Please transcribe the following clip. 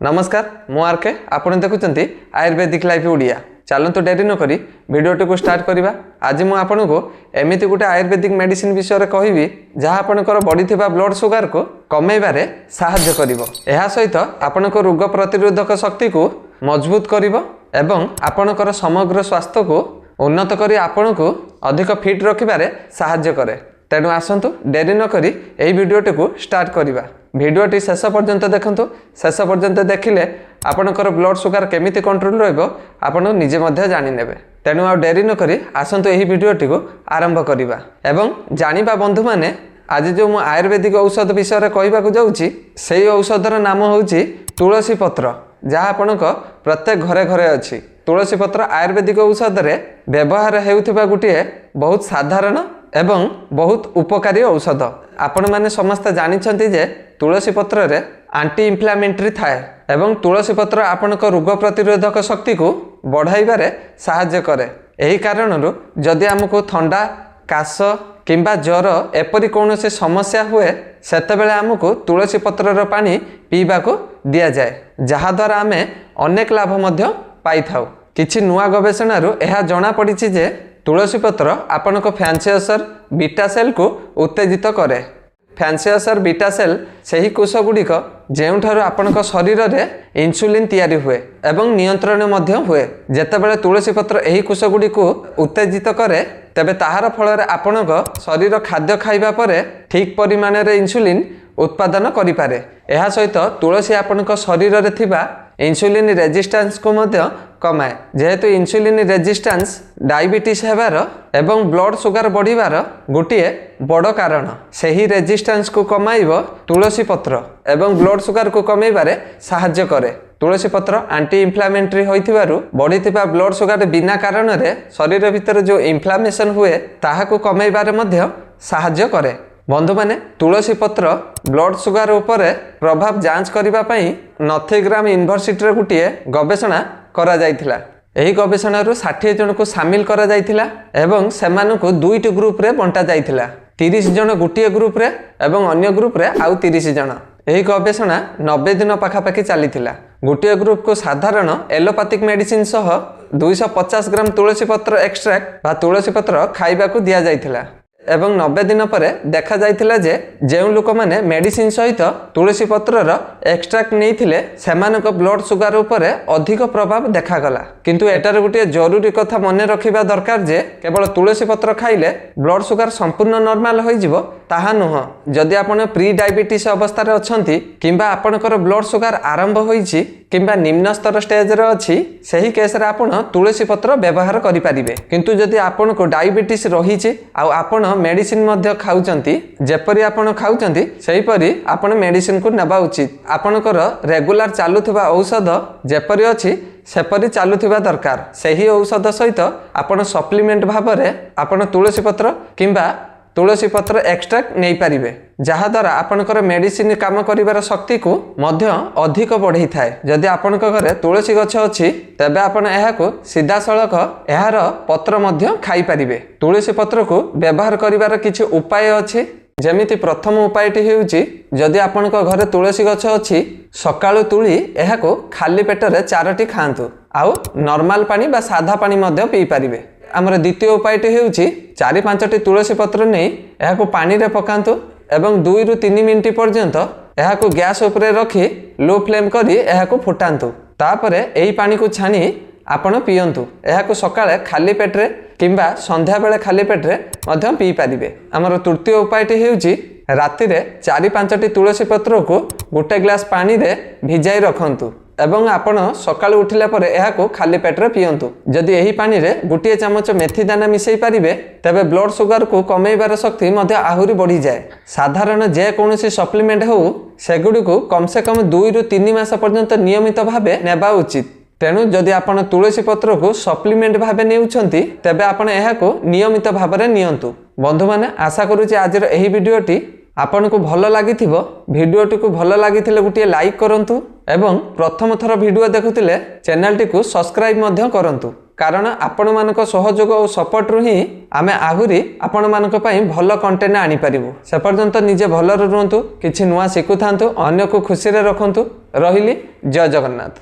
नमस्कार मु आरके आपण देखुचंती आयुर्वेदिक लाइफ ओडिया। चलतु डेरी न करी वीडियोटी को स्टार्ट करवा। आज मुझे आपन को एमती गोटे आयुर्वेदिक मेडिसिन विषय कहबी जहाँ आपणकर बढ़ी ब्लड सुगर को कमेबारे साहाय्य करिवो। एहा सहित आपणक रोग प्रतिरोधक शक्ति को मजबूत करिवो एवं आपणकर समग्र स्वास्थ्य को उन्नत करी आपण को अधिक फिट रखिबारे साहाय्य करे। तेणु आसंतु डेरी न करी एही वीडियोटी को स्टार्ट करवा। वीडियोटी शेष पर्यंत देखंतु। शेष पर्यंत देखिले आपणकर ब्लड सुगर केमिति कंट्रोल रहइबो आपण निजे मध्य जानि नेबे। तेणु आ डेरी न करी आसंतु एही वीडियोटी को आरंभ करवा एवं जानिबा बंधु माने आज जो मु आयुर्वेदिक औषध विषय कहबा को जाउची सेही औषधर नाम होउची तुलसी पत्र, जहाँ आपणक प्रत्येक घरे घरे अछि। तुलसी पत्र आयुर्वेदिक औषध रे व्यवहार हेउथिबा गुटिए बहुत साधारण एवं बहुत उपकारी औषध। आपण माने समस्त जानिछंती जे तुलसी पत्र रे एंटी इन्फ्लेमेटरी थाए एवं तुलसी पत्र आपणक रोग प्रतिरोधक शक्ति को बढ़ाइबारे साहाय्य करे। एही कारणरू जदि हमको ठंडा काश किंबा ज्वर एपरी कौन से समस्या हुए सेतेबेले हमको तुलसी पत्रर पानी पीबा को दिया जाए, जहाँ द्वारा आमे अनेक लाभ मध्य पाई थाउ। किछि नुआ गवेषणारू एहा जणा पड़िछि जे तुलसी पत्र आपणक फैंसी असर बीटा सेल को उत्तेजित करे। फैंसी असर बीटा सेल सही कोष गुड़िक जेउठारु आपणक शरीर रे इंसुलिन तैयारी हुए एवं नियंत्रण मध्य हुए। जेतेबेले तुलसी पत्र एही कोष गुड़िक उत्तेजित करे तेबे ताहार फल आपणक शरीर खाद्य खाइबा परे ठीक परिमाण रे इंसुलिन उत्पादन करि पारे। एहा सहित तुलसी आपणक शरीर रे थिबा इंसुलिन रेजिस्टेंस को मध्य कमाए। जेहेतु इंसुलिन रेजिस्टेंस डायबिटीज हेबार एवं ब्लड सुगर बढ़िबार गोटिए बड़ कारण। सही रेजिस्टेंस को कमाइब तुलसी पत्र एवं ब्लड सुगर को कमाइबारे साहाय्य करे। तुलसी पत्र एंटी इन्फ्लेमेटरी होइथिबारु बढ़िथिबा ब्लड सुगर बिना कारण रे शरीर भितर जो इन्फ्लेमेशन हुए ताहाको कमाइबारे मध्य साहाय्य करे। बंधु माने तुलसी पत्र ब्लड सुगर उपरे प्रभाव जांच करिबा पई नथिग्राम यूनिवर्सिटी रे गुटिए गवेषणा करा जायथिला। एही गवेषणारू 60 जन को शामिल करा जायथिला एवं सेमानकु दुईटी ग्रुप रे बंटा जायथिला। 30 जन गुटिए ग्रुप रे एवं अन्य ग्रुप रे आउ 30 जन। एही गवेषणा 90 दिन पाखापाखि चलीथिला। गुटिए ग्रुप को साधारण एलोपैथिक मेडिसिन सह 250 ग्राम तुलसी पत्र एक्सट्रैक्ट बा तुलसी पत्र खाइबा को दिया जायथिला एवं 90 दिन पर देखा जायथिला जे जेउ लोक माने मेडिसिन सहित तुलसी पत्रर एक्सट्रैक्ट नैथिले सेमानक ब्लड सुगर उपरे अधिक प्रभाव देखा गला। किंतु एटार गोटे जरूरी कथा मने रखिबा दरकार जे केवल तुलसी पत्र खाइले ब्लड सुगर संपूर्ण नॉर्मल होई जिवो ताहा नुह। जदि आपण प्री डायबिटीज अवस्था रे अछंती किंबा आपणकर ब्लड सुगर आरंभ होईछि किंबा निम्न स्तर स्टेज रे अछि सही केस रे आपण तुलसी पत्र व्यवहार करि परिबे। किंतु जदि आपण को डायबिटीज रहिछि आ आपण मेडिसिन मध्य खाउचंती जेपरि आपण खाउचंती सेही परि आपण मेडिसिन को नेबा उचित। आपणकर रेगुलर चालुथिबा औषध जेपरि अछि सेपरि चालुथिबा दरकार। सही औषध सहित आपण सप्लीमेंट भाबरे आपण तुलसी पत्र किंबा तुलसी पत्र एक्सट्रैक्ट नहीं पारिबे, जहा द्वारा आपणकर मेडिसिन काम करिवार शक्ति को मध्य अधिक बढ़ई थाए। जदि आपणक घरे तुलसी गछ अछि तबे आपण एहाको सीधा सळख एहार पत्र मध्य खाई पारिबे। तुलसी पत्र को व्यवहार करिवार किछि उपाय अछि। जेमिति प्रथम उपायटी हेउची जदि आपणक घरे तुलसी गछ अछि सकाळु तुली एहाको खाली पेटरे 4टी खांतु आउ नॉर्मल पानी बा साधा पानी मध्य पी पारिबे। आमर द्वितीय उपायटी हेउची 4-5टी तुलसी पत्र नहीं एहाको पानी रे पकांतु एवं 2 ରୁ 3 मिनिट पर्यंत एहाको गैस उपरे रखी लो फ्लेम करी एहाको फुटांतु। तापरे एही पानी को छानी आपण पियंतु। एहाको सकाळे खाली पेटरे किंबा संध्या बेले खाली पेटरे मध्य पी पारिबे। आमर तृतीय उपायटी हेउची राति रे 4-5टी तुलसी पत्र को गोटे ग्लास पानी रे भिजाई रखंतु एवं आपण सकाळु उठिला परे एहाको खाली पेटरे पियंतु। जदि एही पानी रे गोटे चमच मेथी दाना मिसई पारिबे तबे ब्लड सुगर को कमेइबार शक्ति मध्य आहुरी बढ़ी जाए। साधारण जे कोनोसी सप्लीमेंट हो सेगुडी को कम से कम 2 ରୁ 3 मास पर्यंत नियमित भावे नेबा उचित। तेणु जदि आपण तुलसी पत्र को सप्लीमेंट भावे नेउछंती तबे आपण एहाको नियमित भाबरे नियंतु। बंधु माने आशा करूची आजर एही वीडियोटी आपण को भल लागिथिबो। वीडियोटी को भल लागिथिले गुटिए लाइक करंतु एवं प्रथम थर वीडियो देखुथिले चैनल टी को सब्सक्राइब मध्य करंतु। କାରଣ ଆପଣମାନଙ୍କ ସହଯୋଗ ଓ ସପୋର୍ଟରୁ ହିଁ ଆମେ ଆହୁରି ଆପଣମାନଙ୍କ ପାଇଁ ଭଲ କଣ୍ଟେଣ୍ଟ ଆଣିପାରିବୁ। ସେ ପର୍ଯ୍ୟନ୍ତ ନିଜେ ଭଲରେ ରୁହନ୍ତୁ, କିଛି ନୂଆ ଶିଖୁଥାନ୍ତୁ, ଅନ୍ୟକୁ ଖୁସିରେ ରଖନ୍ତୁ। ରହିଲି, ଜୟ ଜଗନ୍ନାଥ।